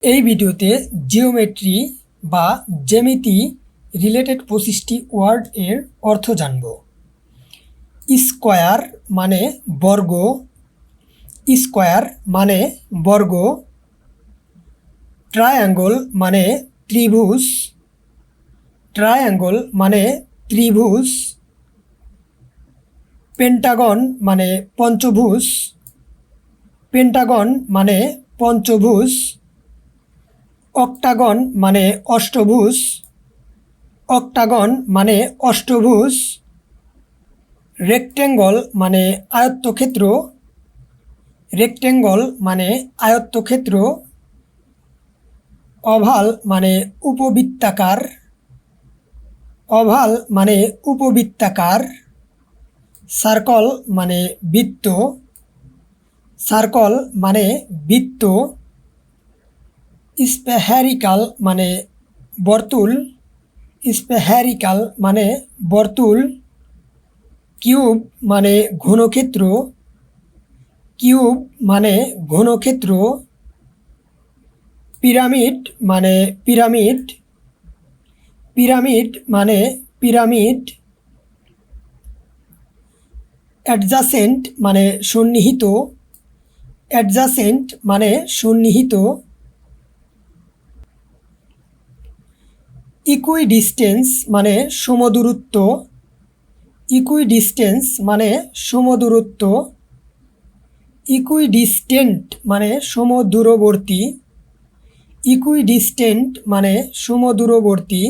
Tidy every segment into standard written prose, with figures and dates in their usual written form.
এই ভিডিওতে জিওমেট্রি বা জ্যামিতি রিলেটেড 25টি ওয়ার্ড এর অর্থ জানব। স্কোয়ার মানে বর্গ, স্কোয়ার মানে বর্গ। ট্রায়াঙ্গল মানে ত্রিভুজ, ট্রায়াঙ্গল মানে ত্রিভুজ। পেন্টাগন মানে পঞ্চভুজ, পেন্টাগন মানে পঞ্চভুজ। অক্টাগন মানে অষ্টভুজ, অক্টাগন মানে অষ্টভুজ। রেক্ট্যাঙ্গল মানে আয়ত্তক্ষেত্র, রেক্ট্যাঙ্গল মানে আয়ত্তক্ষেত্র। ওভাল মানে উপবৃত্তাকার, ওভাল মানে উপবৃত্তাকার। সার্কল মানে বৃত্ত, সার্কল মানে বৃত্ত। স্ফেরিক্যাল মানে বর্তুল, স্ফেরিক্যাল মানে বর্তুল। কিউব মানে ঘনক্ষেত্র, কিউব মানে ঘনক্ষেত্র। পিরামিড মানে পিরামিড, পিরামিড মানে পিরামিড। অ্যাডজাসেন্ট মানে সন্নিহিত, অ্যাডজাসেন্ট মানে সন্নিহিত। ইকুইডিস্টেন্স মানে সমদূরত্ব, ইকুইডিস্টেন্স মানে সমদূরত্ব। ইকুইডিস্টেন্ট মানে সমদূরবর্তী, ইকুইডিস্টেন্ট মানে সমদূরবর্তী।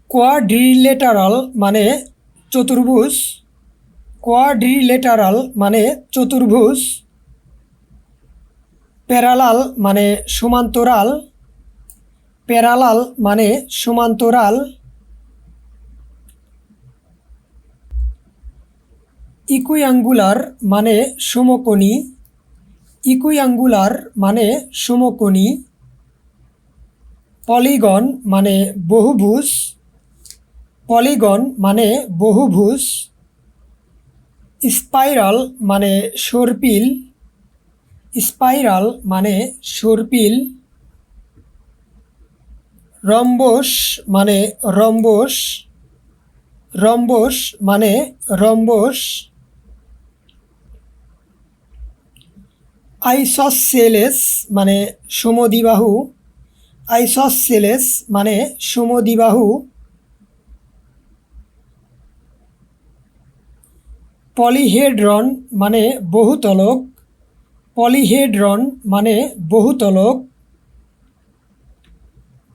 কোয়াড্রিলেটারাল মানে চতুর্ভুজ, কোয়াড্রিলেটারাল মানে চতুর্ভুজ। প্যারালাল মানে সমান্তরাল, প্যারালাল মানে সমান্তরাল। ইকুইয়াঙ্গুলার মানে সমকোণী, ইকুইয়াঙ্গুলার মানে সমকোণী। পলিগন মানে বহুভুজ, পলিগন মানে বহুভুজ। স্পাইরাল মানে সর্পিল, স্পাইরাল মানে সর্পিল। রম্বস মানে রম্বস, রম্বস মানে রম্বস। আইসোসেলেস মানে সমদ্বিবাহু, আইসোসেলেস মানে সমদ্বিবাহু। পলিহেড্রন মানে বহুতলক, পলিহেড্রন মানে বহুতলক।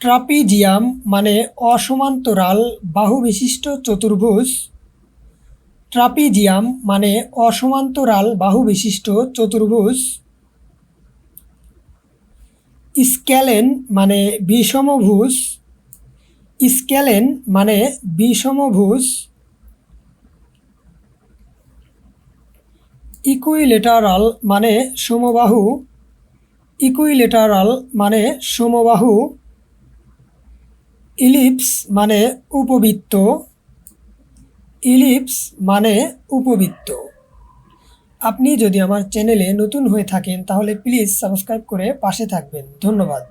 ট্রাপিজিয়াম মানে অসমান্তরাল বাহু বিশিষ্ট চতুর্ভুজ, ট্রাপিজিয়াম মানে অসমান্তরাল বাহু বিশিষ্ট চতুর্ভুজ। স্ক্যালেন মানে বিষমভুজ, স্ক্যালেন মানে বিষমভুজ। ইকুইলেটারাল মানে সমবাহু, ইকুইলেটারাল মানে সমবাহু। ইলিপস মানে উপবৃত্ত, ইলিপস মানে উপবৃত্ত। আপনি যদি আমার চ্যানেলে নতুন হয়ে থাকেন তাহলে প্লিজ সাবস্ক্রাইব করে পাশে থাকবেন। ধন্যবাদ।